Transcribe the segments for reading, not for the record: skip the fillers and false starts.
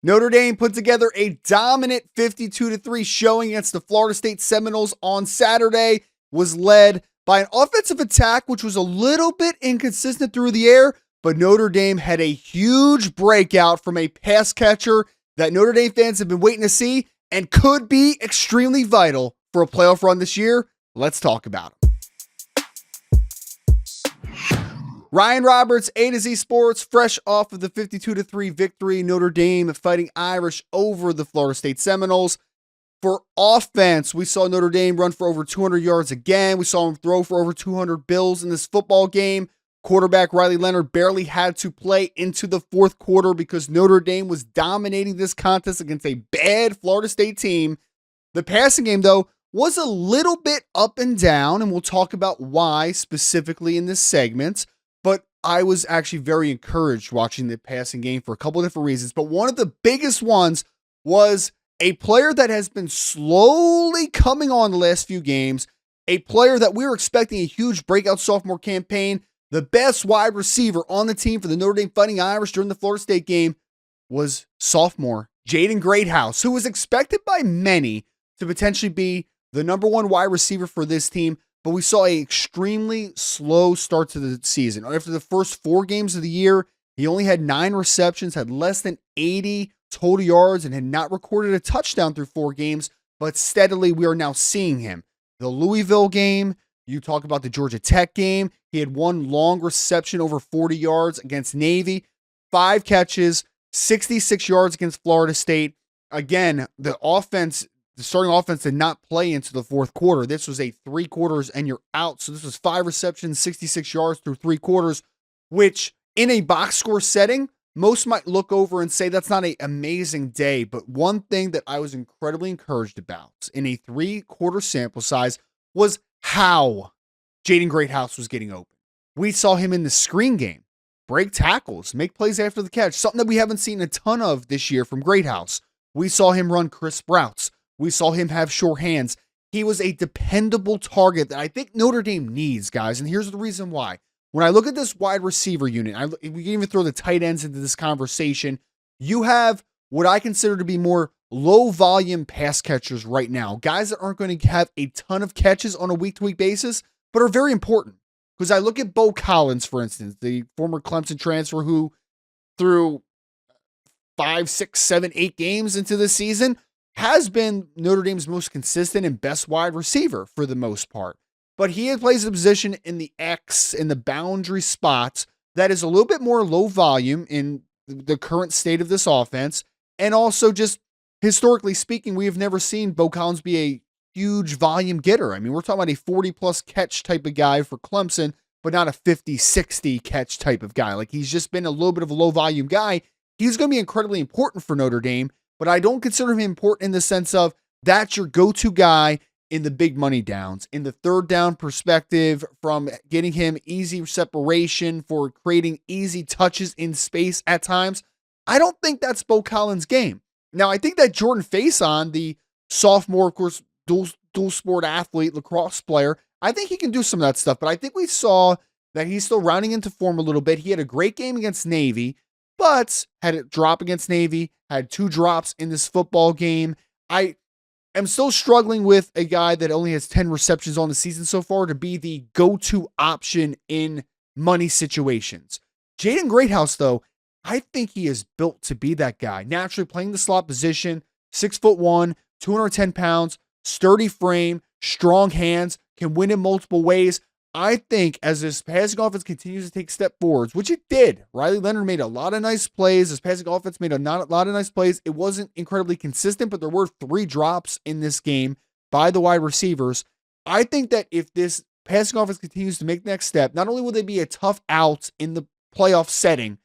Notre Dame put together a dominant 52-3 showing against the Florida State Seminoles on Saturday, was led by an offensive attack which was a little bit inconsistent through the air, but Notre Dame had a huge breakout from a pass catcher that Notre Dame fans have been waiting to see and could be extremely vital for a playoff run this year. Let's talk about him. Ryan Roberts, A to Z Sports, fresh off of the 52-3 victory. Notre Dame fighting Irish over the Florida State Seminoles. For offense, we saw Notre Dame run for over 200 yards again. We saw him throw for over 200 bills in this football game. Quarterback Riley Leonard barely had to play into the fourth quarter because Notre Dame was dominating this contest against a bad Florida State team. The passing game, though, was a little bit up and down, and we'll talk about why specifically in this segment. But I was actually very encouraged watching the passing game for a couple of different reasons. But one of the biggest ones was a player that has been slowly coming on the last few games, a player that we were expecting a huge breakout sophomore campaign. The best wide receiver on the team for the Notre Dame Fighting Irish during the Florida State game was sophomore Jaden Greathouse, who was expected by many to potentially be the number one wide receiver for this team. But we saw an extremely slow start to the season. After the first 4 games of the year, he only had 9 receptions, had less than 80 total yards, and had not recorded a touchdown through 4 games. But steadily, we are now seeing him. The Louisville game, you talk about the Georgia Tech game. He had 1 long reception over 40 yards against Navy, 5 catches, 66 yards against Florida State. Again, the starting offense did not play into the fourth quarter. This was a 3 quarters and you're out. So this was 5 receptions, 66 yards through 3 quarters, which in a box score setting, most might look over and say that's not an amazing day. But one thing that I was incredibly encouraged about in a 3-quarter sample size was how Jaden Greathouse was getting open. We saw him in the screen game, break tackles, make plays after the catch, something that we haven't seen a ton of this year from Greathouse. We saw him run crisp routes. We saw him have sure hands. He was a dependable target that I think Notre Dame needs, guys. And here's the reason why. When I look at this wide receiver unit, we can even throw the tight ends into this conversation. You have what I consider to be more low volume pass catchers right now. Guys that aren't going to have a ton of catches on a week-to-week basis, but are very important. Because I look at Bo Collins, for instance, the former Clemson transfer who threw 5, 6, 7, 8 games into the season, has been Notre Dame's most consistent and best wide receiver for the most part. But he plays a position in the X, in the boundary spots, that is a little bit more low volume in the current state of this offense. And also just historically speaking, we have never seen Bo Collins be a huge volume getter. I mean, we're talking about a 40-plus catch type of guy for Clemson, but not a 50, 60 catch type of guy. Like, he's just been a little bit of a low volume guy. He's going to be incredibly important for Notre Dame, but I don't consider him important in the sense of that's your go-to guy in the big money downs, in the third down perspective, from getting him easy separation, for creating easy touches in space at times. I don't think that's Bo Collins' game. Now, I think that Jordan Faison, the sophomore, of course, dual sport athlete, lacrosse player, I think he can do some of that stuff, but I think we saw that he's still rounding into form a little bit. He had a great game against Navy, but had a drop against Navy, had 2 drops in this football game. I am still struggling with a guy that only has 10 receptions on the season so far to be the go-to option in money situations. Jaden Greathouse, though, I think he is built to be that guy. Naturally playing the slot position, 6'1", 210 pounds, sturdy frame, strong hands, can win in multiple ways. I think as this passing offense continues to take step forwards, which it did, Riley Leonard made a lot of nice plays. This passing offense made a lot of nice plays. It wasn't incredibly consistent, but there were 3 drops in this game by the wide receivers. I think that if this passing offense continues to make the next step, not only will they be a tough out in the playoff setting,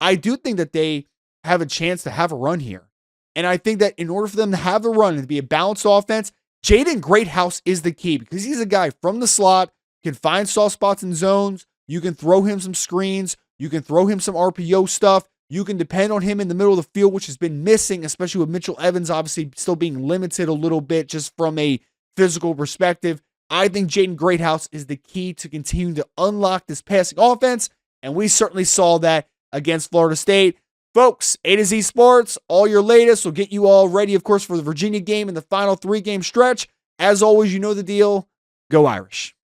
I do think that they have a chance to have a run here. And I think that in order for them to have the run and to be a balanced offense, Jaden Greathouse is the key, because he's a guy from the slot, can find soft spots in zones. You can throw him some screens. You can throw him some RPO stuff. You can depend on him in the middle of the field, which has been missing, especially with Mitchell Evans obviously still being limited a little bit just from a physical perspective. I think Jaden Greathouse is the key to continuing to unlock this passing offense, and we certainly saw that against Florida State. Folks, A to Z Sports, all your latest will get you all ready, of course, for the Virginia game and the final 3-game stretch. As always, you know the deal. Go Irish.